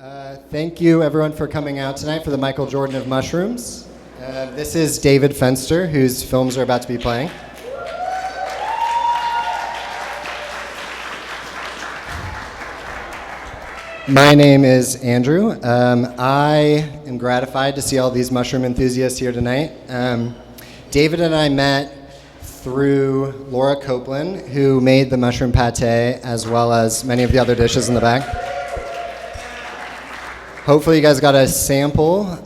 Thank you, everyone, for coming out tonight for the Michael Jordan of Mushrooms. This is David Fenster, whose films are about to be playing. My name is Andrew. I am gratified to see all these mushroom enthusiasts here tonight. David and I met through Laura Copeland, who made the mushroom pate, as well as many of the other dishes in the back. Hopefully you guys got a sample.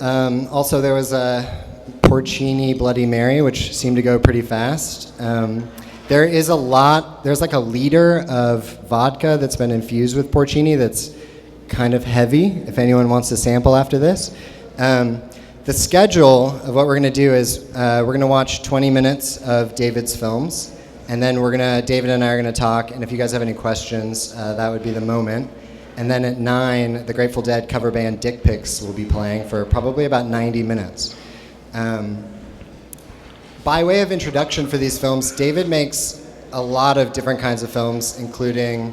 Also, there was a porcini Bloody Mary, which seemed to go pretty fast. There's like a liter of vodka that's been infused with porcini that's kind of heavy, if anyone wants to sample after this. The schedule of what we're going to do is we're going to watch 20 minutes of David's films, and then David and I are going to talk, and if you guys have any questions, that would be the moment. And then at 9, the Grateful Dead cover band Dick Pics will be playing for probably about 90 minutes. By way of introduction for these films, David makes a lot of different kinds of films, including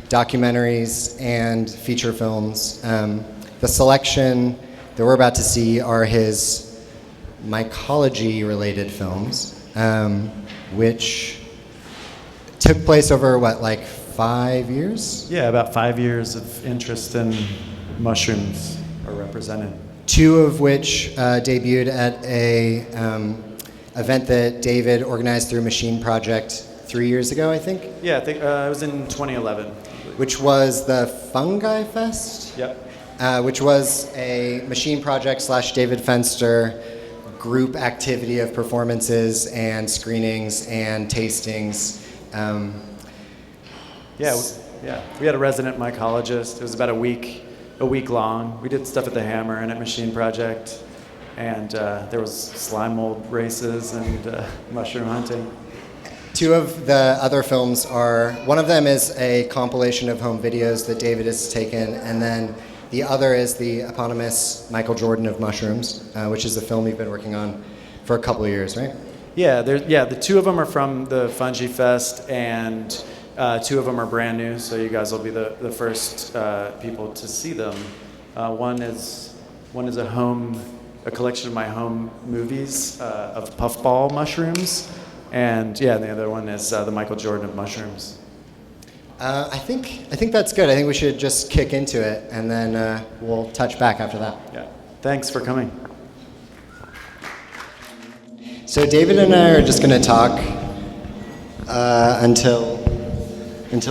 documentaries and feature films. The selection that we're about to see are his mycology-related films, which took place over, 5 years? Yeah, about 5 years of interest in mushrooms are represented. 2 of which debuted at a event that David organized through Machine Project 3 years ago, I think? Yeah, I think it was in 2011. Which was the Fungi Fest? Yep. Which was a Machine Project / David Fenster group activity of performances and screenings and tastings. We had a resident mycologist. It was about a week long. We did stuff at the Hammer and at Machine Project, and there was slime mold races and mushroom hunting. 2 of the other films one of them is a compilation of home videos that David has taken, and then the other is the eponymous Michael Jordan of Mushrooms, which is a film you've been working on for a couple of years, right? Yeah, the 2 of them are from the Fungi Fest, and 2 of them are brand new, so you guys will be the first people to see them. One is a collection of my home movies of puffball mushrooms, and the other one is the Michael Jordan of Mushrooms. I think that's good. I think we should just kick into it, and then we'll touch back after that. Yeah, thanks for coming. So David and I are just going to talk until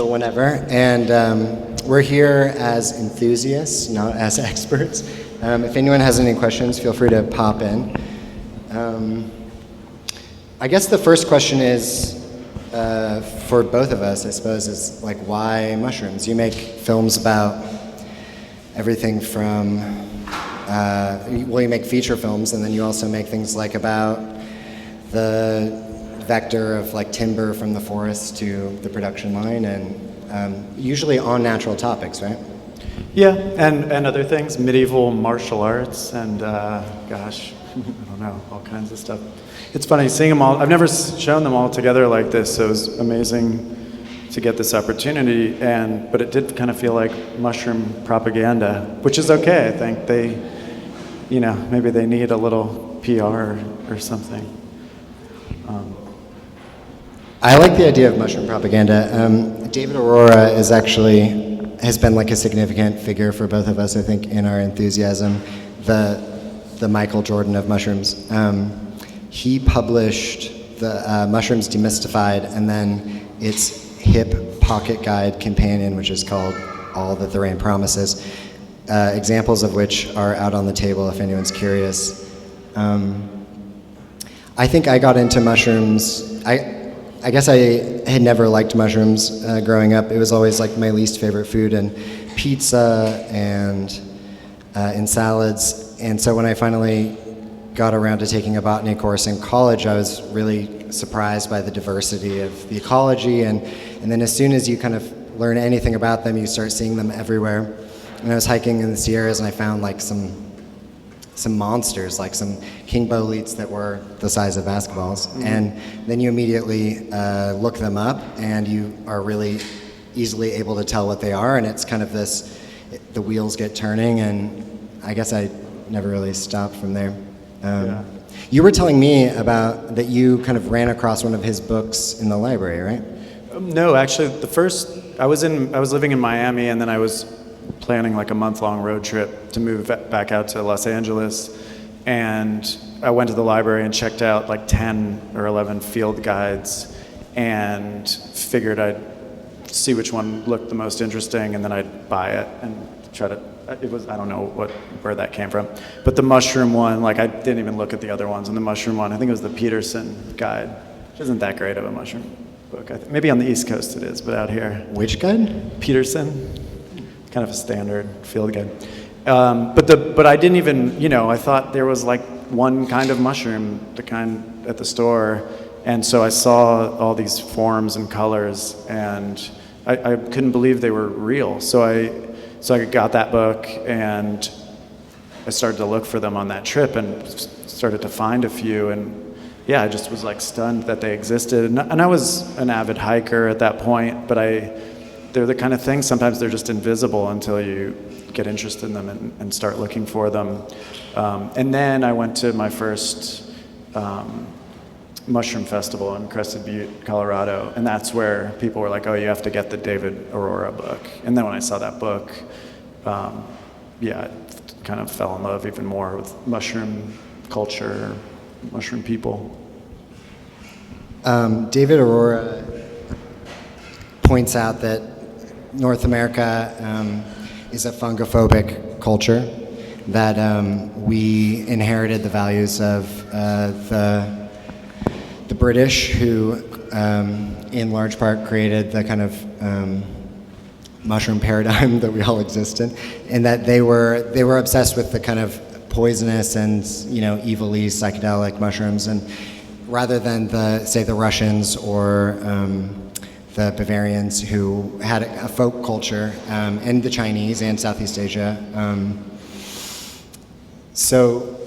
whenever, and we're here as enthusiasts, not as experts. If anyone has any questions, feel free to pop in. I guess the first question is, for both of us, I suppose, is why mushrooms? You make films about everything from, you make feature films, and then you also make things about the vector of timber from the forest to the production line, and usually on natural topics, right? Yeah, and other things, medieval martial arts, and I don't know, all kinds of stuff. It's funny seeing them all. I've never shown them all together like this, so it was amazing to get this opportunity. But it did kind of feel like mushroom propaganda, which is okay. I think maybe they need a little PR or something. I like the idea of mushroom propaganda. David Aurora has been a significant figure for both of us, I think, in our enthusiasm. The Michael Jordan of Mushrooms. He published the Mushrooms Demystified, and then its hip pocket guide companion, which is called All That the Rain Promises, examples of which are out on the table if anyone's curious. I think I got into mushrooms. I guess I had never liked mushrooms growing up. It was always my least favorite food in pizza and in salads. And so when I finally got around to taking a botany course in college, I was really surprised by the diversity of the ecology. And then as soon as you kind of learn anything about them, you start seeing them everywhere. And I was hiking in the Sierras, and I found some monsters, some king boletes that were the size of basketballs. Mm-hmm. And then you immediately look them up, and you are really easily able to tell what they are. And it's kind of this the wheels get turning, and I guess I never really stopped from there. Yeah. You were telling me about that you kind of ran across one of his books in the library, right? No, actually, I was living in Miami, and then I was planning like a month-long road trip to move back out to Los Angeles, and I went to the library and checked out like 10 or 11 field guides, and figured I'd see which one looked the most interesting, and then I'd buy it and try to. I don't know where that came from, but the mushroom one, like I didn't even look at the other ones, and the mushroom one, I think it was the Peterson guide, which isn't that great of a mushroom book. Maybe on the East Coast it is, but out here. Which guide? Peterson, kind of a standard field guide. But I didn't even, I thought there was like one kind of mushroom, the kind at the store, and so I saw all these forms and colors, and I couldn't believe they were real. So I got that book, and I started to look for them on that trip, and started to find a few, and yeah, I just was like stunned that they existed. And I was an avid hiker at that point, but they're the kind of things, sometimes they're just invisible until you get interested in them and start looking for them. And then I went to my first mushroom festival in Crested Butte, Colorado, and that's where people were like, oh, you have to get the David Aurora book. And then when I saw that book, I kind of fell in love even more with mushroom culture, mushroom people. David Aurora points out that North America is a fungophobic culture, that we inherited the values of the British, who in large part created the kind of mushroom paradigm that we all exist in, and that they were obsessed with the kind of poisonous and evilly psychedelic mushrooms, and rather than the Russians or the Bavarians, who had a folk culture, and the Chinese and Southeast Asia. So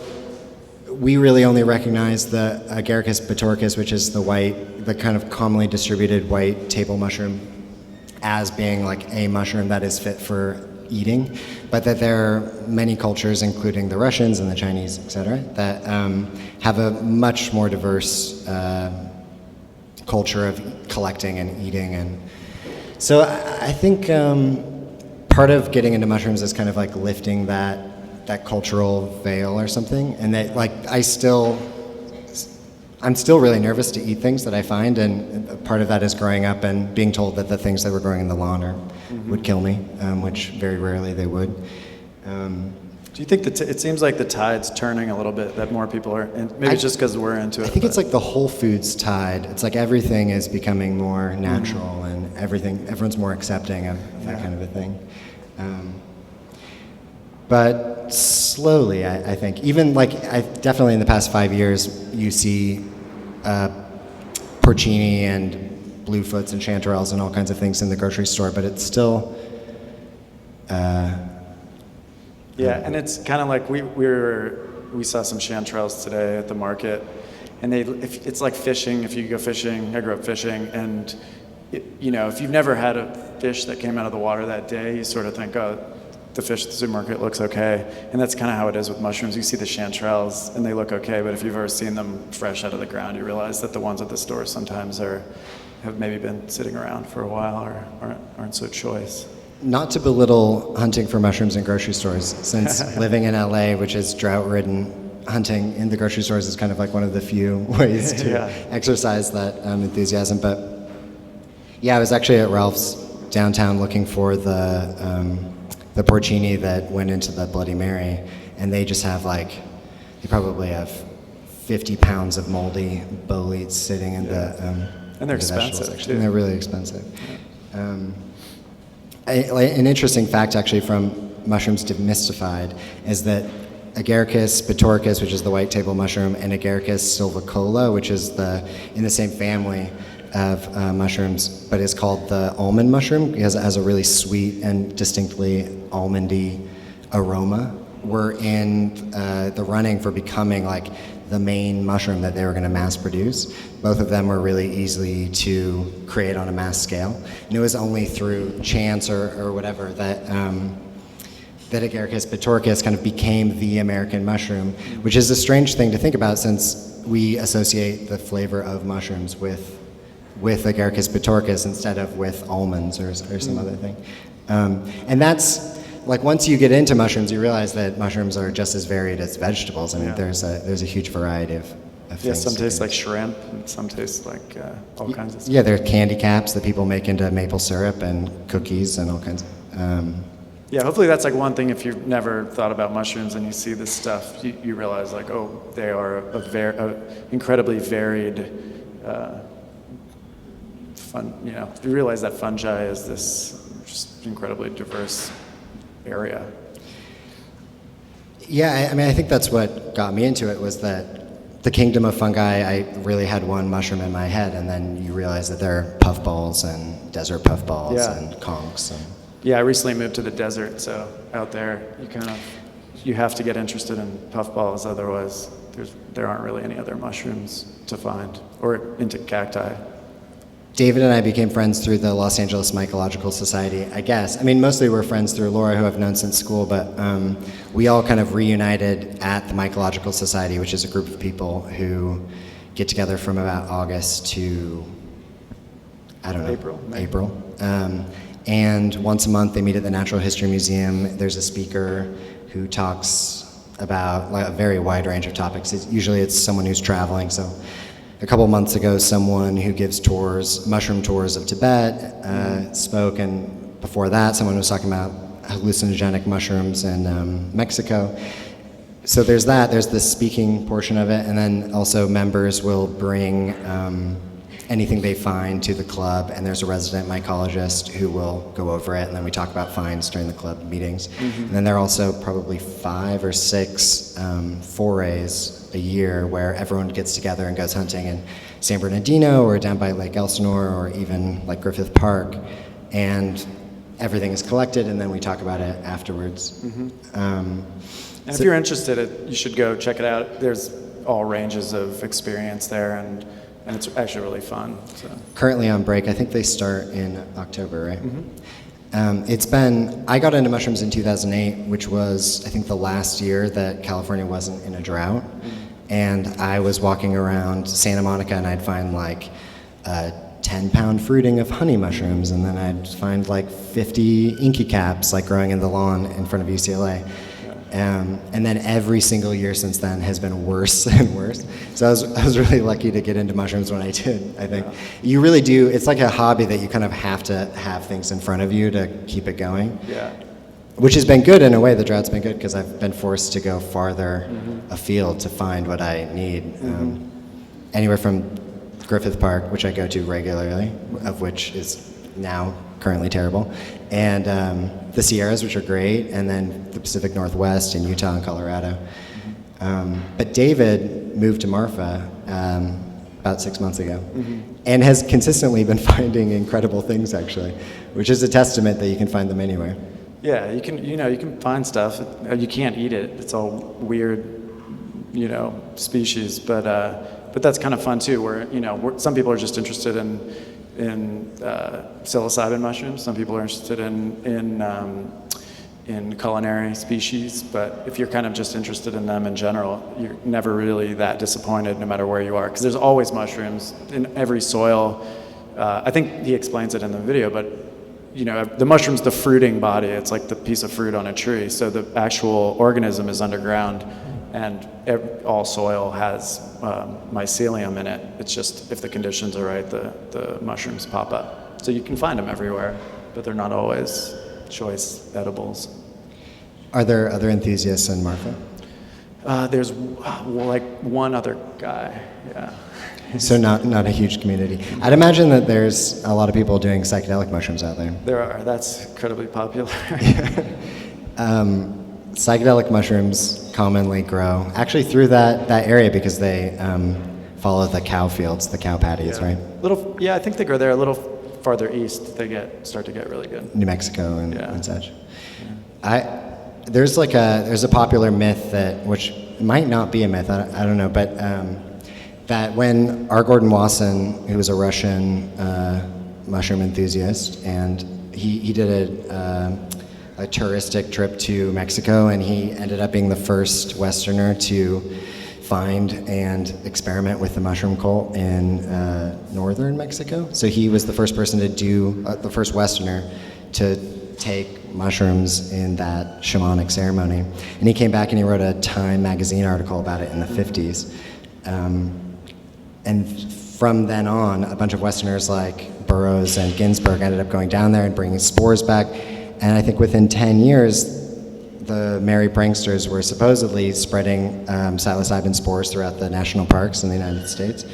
we really only recognize the Agaricus bitoricus, which is the kind of commonly distributed white table mushroom, as being like a mushroom that is fit for eating, but that there are many cultures, including the Russians and the Chinese, et cetera, that have a much more diverse culture of collecting and eating. And so I think part of getting into mushrooms is kind of like lifting that cultural veil or something, and that like I'm still really nervous to eat things that I find, and part of that is growing up and being told that the things that were growing in the lawn would kill me, which very rarely they would. Do you think it seems like the tide's turning a little bit, that more people are, and maybe it's just because we're into it? I think it's like the Whole Foods tide. It's like everything is becoming more natural, and everyone's more accepting of that kind of a thing. But slowly, I think, even like definitely in the past 5 years, you see porcini and bluefoots and chanterelles and all kinds of things in the grocery store, but it's still. And it's kind of like we saw some chanterelles today at the market, and it's like fishing. If you go fishing, I grew up fishing, and if you've never had a fish that came out of the water that day, you sort of think, oh, the fish at the supermarket looks okay, and that's kind of how it is with mushrooms. You see the chanterelles and they look okay, but if you've ever seen them fresh out of the ground, you realize that the ones at the store sometimes have maybe been sitting around for a while or aren't so choice. Not to belittle hunting for mushrooms in grocery stores, since living in LA, which is drought-ridden, hunting in the grocery stores is kind of like one of the few ways to exercise that enthusiasm. But yeah, I was actually at Ralph's downtown looking for the porcini that went into the Bloody Mary, and they just have they probably have 50 pounds of moldy boletes sitting in and they're expensive too. And they're really expensive. An interesting fact, actually, from Mushrooms Demystified is that Agaricus bitoricus, which is the white table mushroom, and Agaricus silvicola, which is in the same family of mushrooms, but is called the almond mushroom because it has a really sweet and distinctly almondy aroma, were in the running for becoming like the main mushroom that they were going to mass produce. Both of them were really easy to create on a mass scale, and it was only through chance or whatever that that Agaricus bitorquis kind of became the American mushroom, which is a strange thing to think about since we associate the flavor of mushrooms with Agaricus bitorquis instead of with almonds or some other thing. And that's, like, once you get into mushrooms, you realize that mushrooms are just as varied as vegetables. I mean, there's a huge variety of things. Yeah, some taste like shrimp, and some taste like all kinds of stuff. Yeah, there are candy caps that people make into maple syrup and cookies and all kinds of... Yeah, hopefully that's like one thing if you've never thought about mushrooms and you see this stuff, you realize like, oh, they are a incredibly varied, you realize that fungi is this just incredibly diverse area. Yeah, I mean, I think that's what got me into it, was that the kingdom of fungi, I really had one mushroom in my head, and then you realize that there are puffballs and desert puffballs and conchs. Yeah, I recently moved to the desert, so out there you have to get interested in puffballs, otherwise there aren't really any other mushrooms to find, or into cacti. David and I became friends through the Los Angeles Mycological Society, I guess. I mean, mostly we're friends through Laura, who I've known since school, but we all kind of reunited at the Mycological Society, which is a group of people who get together from about August to, I don't know, April. And once a month they meet at the Natural History Museum. There's a speaker who talks about like a very wide range of topics. Usually it's someone who's traveling. So a couple months ago, someone who gives tours, mushroom tours of Tibet, spoke, and before that, someone was talking about hallucinogenic mushrooms in Mexico. So there's that, there's the speaking portion of it, and then also members will bring anything they find to the club, and there's a resident mycologist who will go over it, and then we talk about finds during the club meetings. And then there are also probably 5 or 6 forays a year where everyone gets together and goes hunting in San Bernardino or down by Lake Elsinore or even like Griffith Park, and everything is collected, and then we talk about it afterwards. And if you're interested, you should go check it out. There's all ranges of experience there, and it's actually really fun. So. Currently on break. I think they start in October, right? I got into mushrooms in 2008, which was, I think, the last year that California wasn't in a drought. And I was walking around Santa Monica, and I'd find like a 10-pound fruiting of honey mushrooms, and then I'd find like 50 inky caps like growing in the lawn in front of UCLA. And then every single year since then has been worse and worse. So I was really lucky to get into mushrooms when I did, I think. You really do, it's like a hobby that you kind of have to have things in front of you to keep it going. Yeah. Which has been good in a way. The drought's been good because I've been forced to go farther afield to find what I need. Anywhere from Griffith Park, which I go to regularly, of which is now currently terrible, and the Sierras, which are great, and then the Pacific Northwest in Utah and Colorado. But David moved to Marfa about 6 months ago, and has consistently been finding incredible things, actually, which is a testament that you can find them anywhere. Yeah, you can find stuff. You can't eat it. It's all weird, species, but that's kind of fun too, where, some people are just interested in psilocybin mushrooms. Some people are interested in culinary species, but if you're kind of just interested in them in general, you're never really that disappointed no matter where you are, because there's always mushrooms in every soil. I think he explains it in the video, but the mushroom's the fruiting body. It's like the piece of fruit on a tree. So the actual organism is underground, and all soil has mycelium in it. It's just if the conditions are right, the mushrooms pop up. So you can find them everywhere, but they're not always choice edibles. Are there other enthusiasts in Marfa? There's like one other guy, yeah. So not a huge community. I'd imagine that there's a lot of people doing psychedelic mushrooms out there. There are. That's incredibly popular. Psychedelic mushrooms commonly grow actually through that area because they follow the cow fields, the cow patties, right? I think they grow there. A little farther east, they start to get really good. New Mexico and such. Yeah. There's a popular myth which might not be a myth. I don't know, but. That when R. Gordon Wasson, who was a Russian mushroom enthusiast, and he did a touristic trip to Mexico, and he ended up being the first Westerner to find and experiment with the mushroom cult in northern Mexico. So he was the first person to do, the first Westerner to take mushrooms in that shamanic ceremony. And he came back and he wrote a Time magazine article about it in the 50s. And from then on, a bunch of Westerners like Burroughs and Ginsberg ended up going down there and bringing spores back. And I think within 10 years, the merry pranksters were supposedly spreading psilocybin spores throughout the national parks in the United States.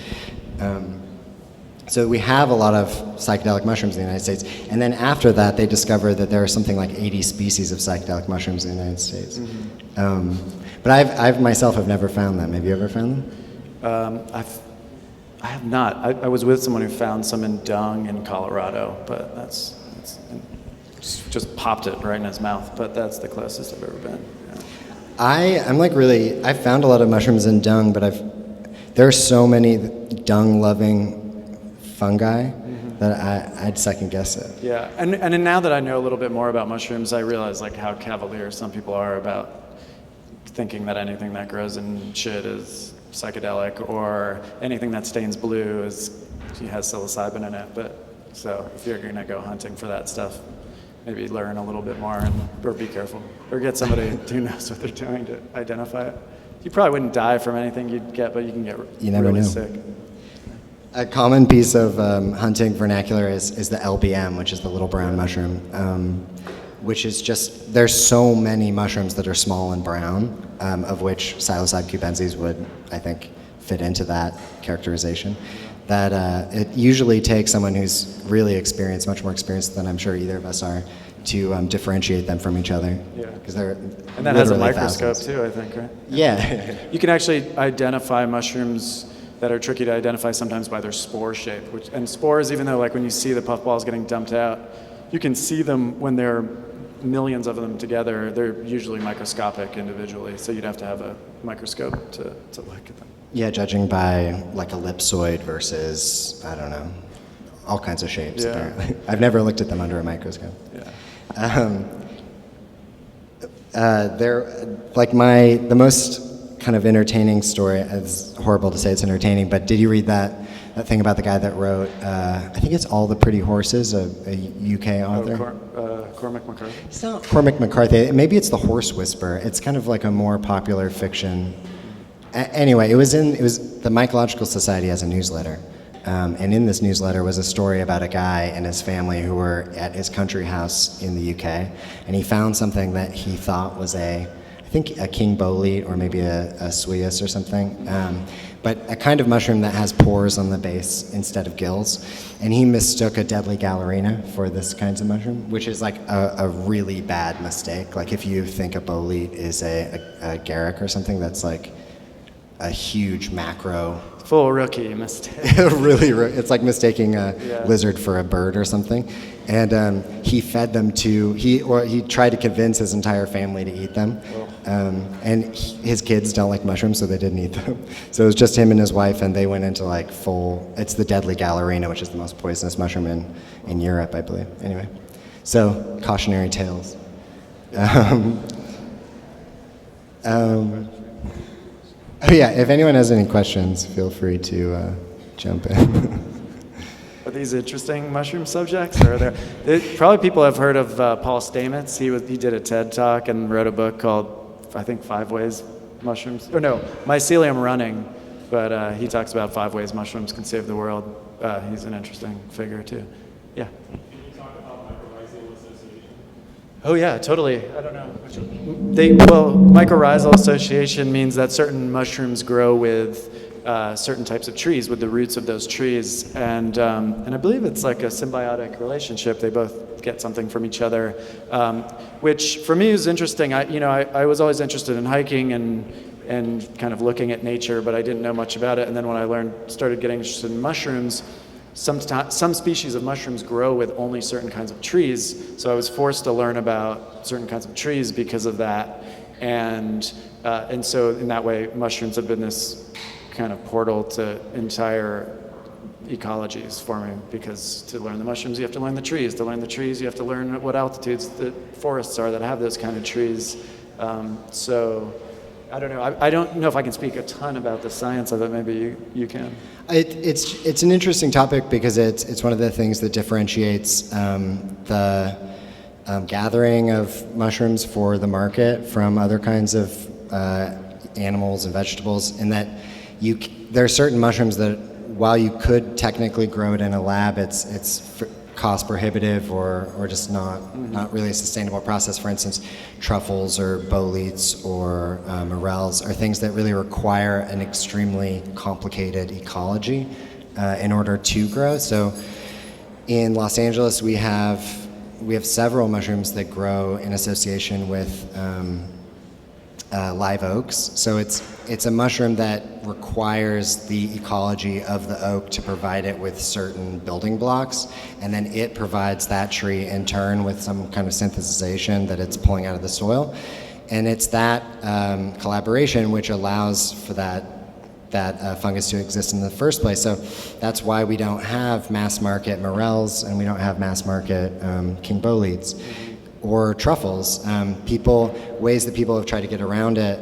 So we have a lot of psychedelic mushrooms in the United States. And then after that, they discovered that there are something like 80 species of psychedelic mushrooms in the United States. But I've myself have never found them. Have you ever found them? I have not. I was with someone who found some in dung in Colorado, but that's just popped it right in his mouth. But that's the closest I've ever been. Yeah. I'm like really, I've found a lot of mushrooms in dung, but there are so many dung-loving fungi that I'd second guess it. Yeah, and now that I know a little bit more about mushrooms, I realize like how cavalier some people are about thinking that anything that grows in shit is psychedelic, or anything that stains blue has psilocybin in it. But so if you're gonna go hunting for that stuff, maybe learn a little bit more or be careful, or get somebody who knows what they're doing to identify it. You probably wouldn't die from anything you'd get, but you can get really sick. A common piece of hunting vernacular is the LBM, which is the little brown mushroom, which is just, there's so many mushrooms that are small and brown, of which psilocybe cubensis would, I think, fit into that characterization, that it usually takes someone who's really experienced, much more experienced than I'm sure either of us are, to differentiate them from each other. Yeah. Because they're and that has a microscope thousands. too, I think, right? Yeah. You can actually identify mushrooms that are tricky to identify sometimes by their spore shape. And spores, even though like when you see the puffballs getting dumped out, you can see them when they're millions of them together. They're usually microscopic individually, so you'd have to have a microscope to look at them. Yeah, judging by like ellipsoid versus, I don't know, all kinds of shapes, Yeah. apparently. I've never looked at them under a microscope. Yeah. The most kind of entertaining story, it's horrible to say it's entertaining, but did you read that thing about the guy that wrote, I think it's All the Pretty Horses, a UK author? Cormac McCarthy? It's not Cormac McCarthy, maybe it's The Horse Whisperer. It's kind of like a more popular fiction. Anyway, it was the Mycological Society has a newsletter. And in this newsletter was a story about a guy and his family who were at his country house in the UK, and he found something that he thought was I think a king bolete or maybe a suius or something, but a kind of mushroom that has pores on the base instead of gills. And he mistook a deadly gallerina for this kind of mushroom, which is like a really bad mistake. Like if you think a bolete is a garrick or something, that's like a huge macro. Full rookie mistake. It's like mistaking a lizard for a bird or something. And he fed them he tried to convince his entire family to eat them. And his kids don't like mushrooms, so they didn't eat them. So it was just him and his wife, and they went into like it's the deadly gallerina, which is the most poisonous mushroom in Europe, I believe. Anyway, so cautionary tales. Oh yeah, if anyone has any questions, feel free to jump in. Are these interesting mushroom subjects? Or are probably people have heard of Paul Stamets. He did a TED Talk and wrote a book called, I think, 5 Ways Mushrooms, or no, Mycelium Running, but he talks about 5 ways mushrooms can save the world. He's an interesting figure too. Yeah. Can you talk about mycorrhizal association? Oh yeah, totally. I don't know. Mycorrhizal association means that certain mushrooms grow with certain types of trees, with the roots of those trees, and I believe it's like a symbiotic relationship. They both get something from each other, which for me is interesting. I was always interested in hiking and kind of looking at nature, but I didn't know much about it. And then when I started getting interested in mushrooms, some species of mushrooms grow with only certain kinds of trees, so I was forced to learn about certain kinds of trees because of that, and so in that way mushrooms have been this kind of portal to entire ecologies forming, because to learn the mushrooms you have to learn the trees. To learn the trees you have to learn what altitudes the forests are that have those kind of trees. So I don't know. I don't know if I can speak a ton about the science of it. Maybe you can. It's an interesting topic because it's one of the things that differentiates the gathering of mushrooms for the market from other kinds of animals and vegetables, in that there are certain mushrooms that, while you could technically grow it in a lab, it's cost prohibitive or just not really a sustainable process. For instance, truffles or boletes or morels are things that really require an extremely complicated ecology in order to grow. So in Los Angeles, we have several mushrooms that grow in association with live oaks. So it's a mushroom that requires the ecology of the oak to provide it with certain building blocks, and then it provides that tree in turn with some kind of synthesization that it's pulling out of the soil. And it's that collaboration which allows for that fungus to exist in the first place. So that's why we don't have mass market morels and we don't have mass market king boletes or truffles. Ways that people have tried to get around it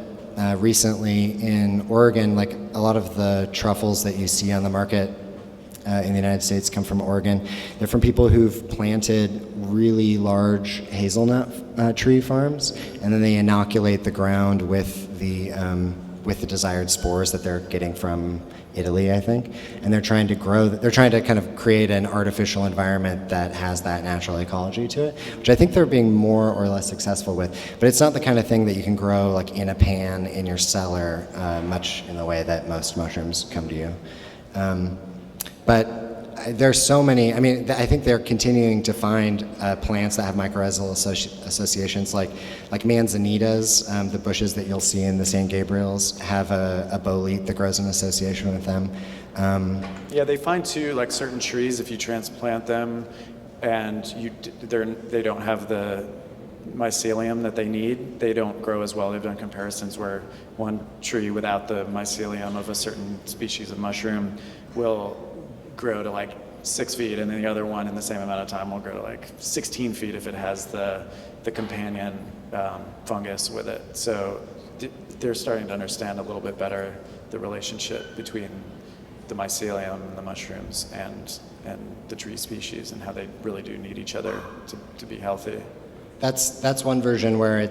recently in Oregon, like a lot of the truffles that you see on the market in the United States come from Oregon. They're from people who've planted really large hazelnut tree farms, and then they inoculate the ground with the desired spores that they're getting from Italy, I think. And they're trying to kind of create an artificial environment that has that natural ecology to it, which I think they're being more or less successful with. But it's not the kind of thing that you can grow like in a pan in your cellar, much in the way that most mushrooms come to you. But there's so many. I mean, I think they're continuing to find plants that have mycorrhizal associations, like manzanitas. The bushes that you'll see in the San Gabriels have a bolete that grows in association with them. Yeah, they find too, like certain trees, if you transplant them and they don't have the mycelium that they need, they don't grow as well. They've done comparisons where one tree without the mycelium of a certain species of mushroom will grow to like 6 feet, and then the other one in the same amount of time will grow to like 16 feet if it has the companion fungus with it. So they're starting to understand a little bit better the relationship between the mycelium and the mushrooms and the tree species, and how they really do need each other to be healthy. That's one version where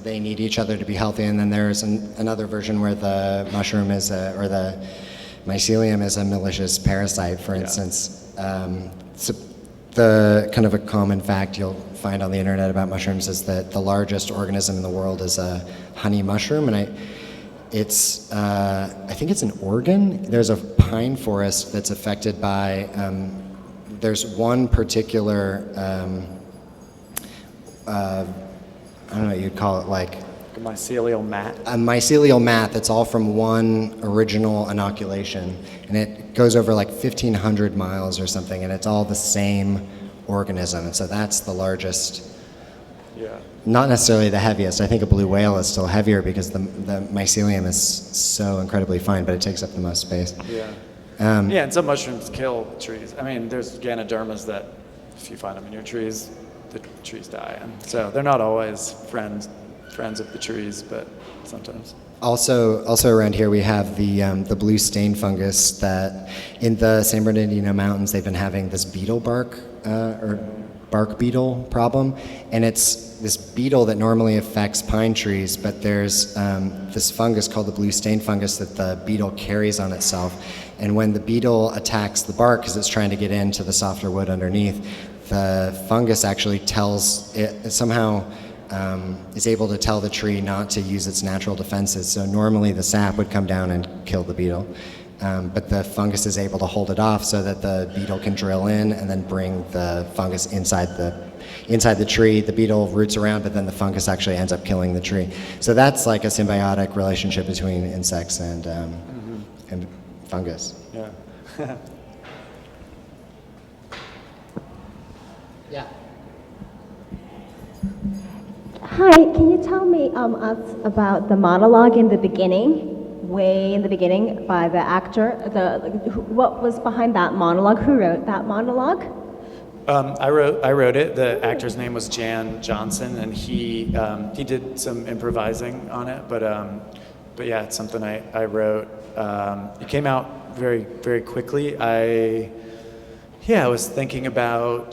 they need each other to be healthy, and then there's another version where the mushroom or the mycelium is a malicious parasite, for instance. So the kind of a common fact you'll find on the internet about mushrooms is that the largest organism in the world is a honey mushroom, and I think it's in Oregon. There's a pine forest that's affected by. There's one particular. I don't know what you'd call it, like. A mycelial mat? A mycelial mat that's all from one original inoculation, and it goes over like 1,500 miles or something, and it's all the same organism, and so that's the largest. Yeah. Not necessarily the heaviest. I think a blue whale is still heavier because the mycelium is so incredibly fine, but it takes up the most space. Yeah. Yeah, and some mushrooms kill trees. I mean, there's ganodermas that if you find them in your trees, the trees die, and so they're not always friends of the trees, but sometimes. Also around here we have the blue stain fungus that in the San Bernardino Mountains they've been having this beetle bark or bark beetle problem, and it's this beetle that normally affects pine trees, but there's this fungus called the blue stain fungus that the beetle carries on itself, and when the beetle attacks the bark because it's trying to get into the softer wood underneath, the fungus actually tells it somehow. Is able to tell the tree not to use its natural defenses. So normally the sap would come down and kill the beetle, but the fungus is able to hold it off so that the beetle can drill in and then bring the fungus inside the tree. The beetle roots around, but then the fungus actually ends up killing the tree. So that's like a symbiotic relationship between insects and fungus. Yeah. Yeah. Hi, can you tell me us about the monologue in the beginning way in the beginning by the actor. What was behind that monologue? Who wrote that monologue? I wrote it. The actor's name was Jan Johnson, and he did some improvising on it. But yeah, it's something I wrote. It came out very, very quickly. I was thinking about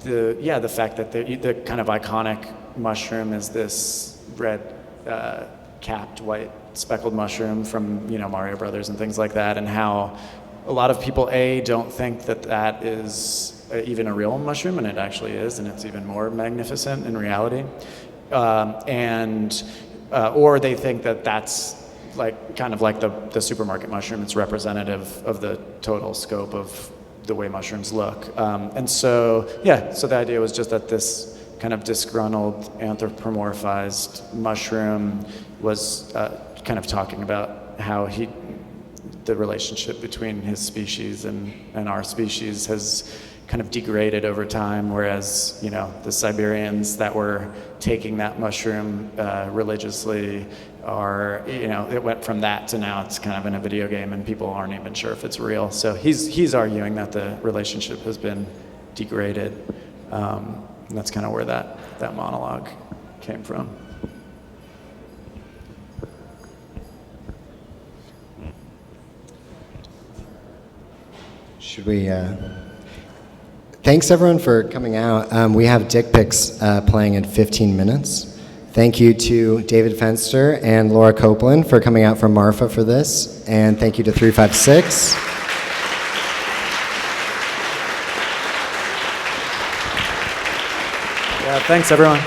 the fact that the kind of iconic mushroom is this red capped white speckled mushroom from Mario Brothers and things like that, and how a lot of people don't think that is even a real mushroom, and it actually is, and it's even more magnificent in reality, or they think that that's kind of like the supermarket mushroom. It's representative of the total scope of the way mushrooms look, and so the idea was just that this kind of disgruntled anthropomorphized mushroom was kind of talking about how the relationship between his species and our species has kind of degraded over time, whereas the Siberians that were taking that mushroom religiously it went from that to now it's kind of in a video game and people aren't even sure if it's real. So he's arguing that the relationship has been degraded, and that's kind of where that monologue came from. Should we? Thanks everyone for coming out. We have Dick Pics playing in 15 minutes. Thank you to David Fenster and Laura Copeland for coming out from Marfa for this, and thank you to 356. Yeah, thanks everyone.